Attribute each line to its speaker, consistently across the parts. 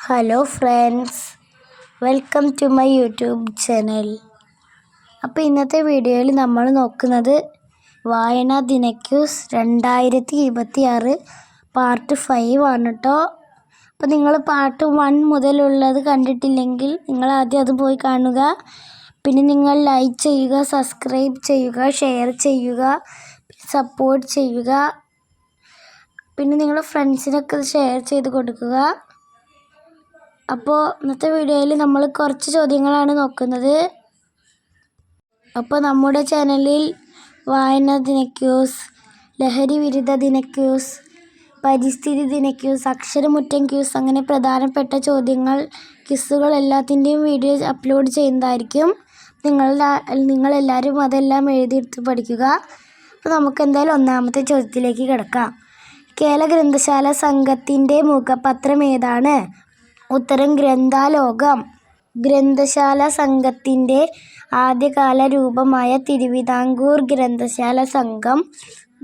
Speaker 1: Hello friends, welcome to my YouTube channel. അപ്പോൾ ഇന്നത്തെ വീഡിയോയിൽ നമ്മൾ നോക്കുന്നത് വായനാ ദിനക്യൂസ് 2026 പാർട്ട് 5 ആണ് കേട്ടോ. അപ്പോൾ നിങ്ങൾ പാർട്ട് 1 മുതലുള്ളത് കണ്ടിട്ടില്ലെങ്കിൽ നിങ്ങൾ ആദ്യം അത് പോയി കാണുക. പിന്നെ നിങ്ങൾ ലൈക്ക് ചെയ്യുക, സബ്സ്ക്രൈബ് ചെയ്യുക, ഷെയർ ചെയ്യുക, സപ്പോർട്ട് ചെയ്യുക. പിന്നെ നിങ്ങളുടെ ഫ്രണ്ട്സിനൊക്കെ ഷെയർ ചെയ്ത് കൊടുക്കുക. അപ്പോൾ ഇന്നത്തെ വീഡിയോയിൽ നമ്മൾ കുറച്ച് ചോദ്യങ്ങളാണ് നോക്കുന്നത്. അപ്പോൾ നമ്മുടെ ചാനലിൽ വായനാ ദിനക്യൂസ്, ലഹരി വിരുദ്ധ ദിനക്യൂസ്, പരിസ്ഥിതി ദിനക്യൂസ്, അക്ഷരമുറ്റം ക്യൂസ്, അങ്ങനെ പ്രധാനപ്പെട്ട ചോദ്യങ്ങൾ, ക്വിസുകൾ എല്ലാത്തിൻ്റെയും വീഡിയോ അപ്ലോഡ് ചെയ്യുന്നതായിരിക്കും. നിങ്ങളെല്ലാവരും അതെല്ലാം എഴുതിയെടുത്ത് പഠിക്കുക. അപ്പോൾ നമുക്ക് എന്തായാലും ഒന്നാമത്തെ ചോദ്യത്തിലേക്ക് കിടക്കാം. കേരള ഗ്രന്ഥശാല സംഘത്തിൻ്റെ മുഖപത്രം ഏതാണ്? ഉത്തരം ഗ്രന്ഥാലോകം. ഗ്രന്ഥശാല സംഘത്തിൻ്റെ ആദ്യകാല രൂപമായ തിരുവിതാംകൂർ ഗ്രന്ഥശാല സംഘം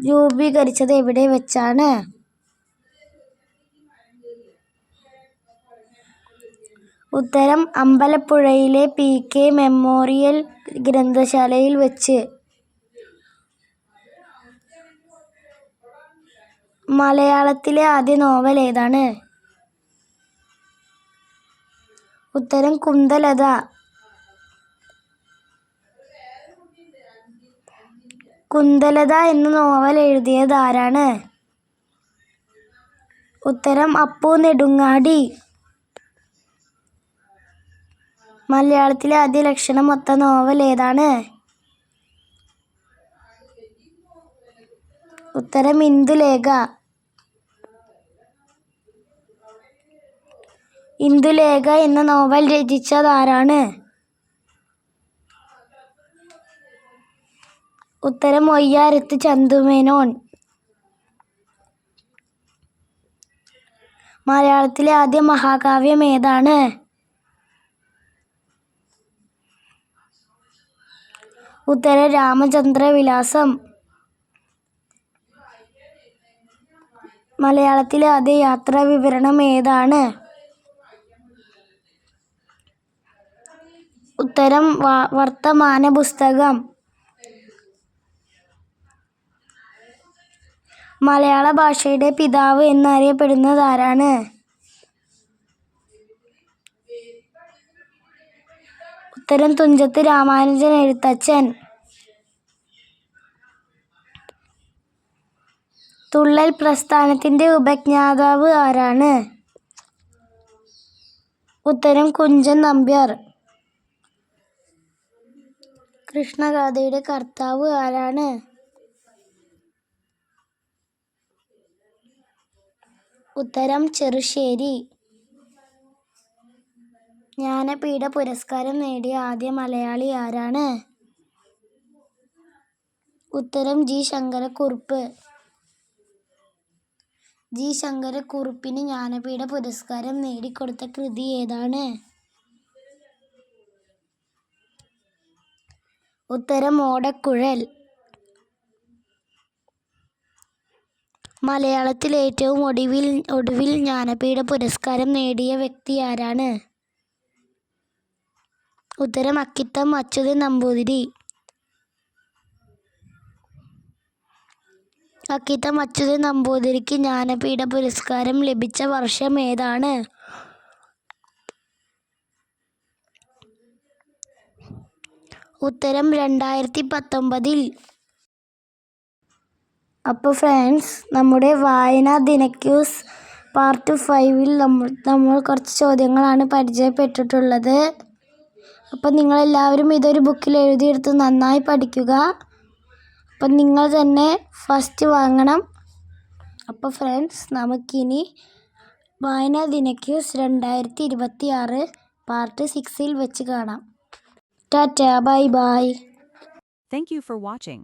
Speaker 1: രൂപീകരിച്ചത് എവിടെ വെച്ചാണ്? ഉത്തരം അമ്പലപ്പുഴയിലെ PK മെമ്മോറിയൽ ഗ്രന്ഥശാലയിൽ വെച്ച്. മലയാളത്തിലെ ആദ്യ നോവൽ ഏതാണ്? ഉത്തരം കുന്തലത. കുന്തലത എന്ന നോവൽ എഴുതിയത് ആരാണ്? ഉത്തരം അപ്പു നെടുങ്ങാടി. മലയാളത്തിലെ ആദ്യ ലക്ഷണമൊത്ത നോവൽ ഏതാണ്? ഉത്തരം ഇന്ദുലേഖ. ഇന്ദുലേഖ എന്ന നോവൽ രചിച്ചത് ആരാണ്? ഉത്തരം ഒയ്യാരത്ത് ചന്തുമേനോൻ. മലയാളത്തിലെ ആദ്യ മഹാകാവ്യം ഏതാണ്? ഉത്തരം രാമചന്ദ്രവിലാസം. മലയാളത്തിലെ ആദ്യ യാത്രാ വിവരണം ഏതാണ്? ഉത്തരം വർത്തമാന പുസ്തകം. മലയാള ഭാഷയുടെ പിതാവ് എന്നറിയപ്പെടുന്നത് ആരാണ്? ഉത്തരം തുഞ്ചത്ത് രാമാനുജൻ എഴുത്തച്ഛൻ. തുള്ളൽ പ്രസ്ഥാനത്തിൻ്റെ ഉപജ്ഞാതാവ് ആരാണ്? ഉത്തരം കുഞ്ചൻ നമ്പ്യാർ. കൃഷ്ണഗാഥയുടെ കർത്താവ് ആരാണ്? ഉത്തരം ചെറുശ്ശേരി. ജ്ഞാനപീഠ പുരസ്കാരം നേടിയ ആദ്യ മലയാളി ആരാണ്? ഉത്തരം G. ശങ്കരക്കുറുപ്പ്. G. ശങ്കരക്കുറുപ്പിന് ജ്ഞാനപീഠ പുരസ്കാരം നേടിക്കൊടുത്ത കൃതി ഏതാണ്? ഉത്തരം ഓടക്കുഴൽ. മലയാളത്തിൽ ഏറ്റവും ഒടുവിൽ ജ്ഞാനപീഠ പുരസ്കാരം നേടിയ വ്യക്തി ആരാണ്? ഉത്തരം അക്കിത്തം അച്യുതൻ നമ്പൂതിരി. അക്കിത്തം അച്യുതൻ നമ്പൂതിരിക്ക് ജ്ഞാനപീഠ പുരസ്കാരം ലഭിച്ച വർഷം ഏതാണ്? ഉത്തരം 2019. അപ്പോൾ ഫ്രണ്ട്സ്, നമ്മുടെ വായനാ ദിനക്യൂസ് പാർട്ട് 5 നമ്മൾ കുറച്ച് ചോദ്യങ്ങളാണ് പരിചയപ്പെട്ടിട്ടുള്ളത്. അപ്പം നിങ്ങളെല്ലാവരും ഇതൊരു ബുക്കിൽ എഴുതിയെടുത്ത് നന്നായി പഠിക്കുക. അപ്പം നിങ്ങൾ തന്നെ ഫസ്റ്റ് വാങ്ങണം. അപ്പോൾ ഫ്രണ്ട്സ്, നമുക്കിനി വായനാ ദിനക്യൂസ് 2026 പാർട്ട് 6 വെച്ച് കാണാം. Tata, bye bye.
Speaker 2: Thank you for watching.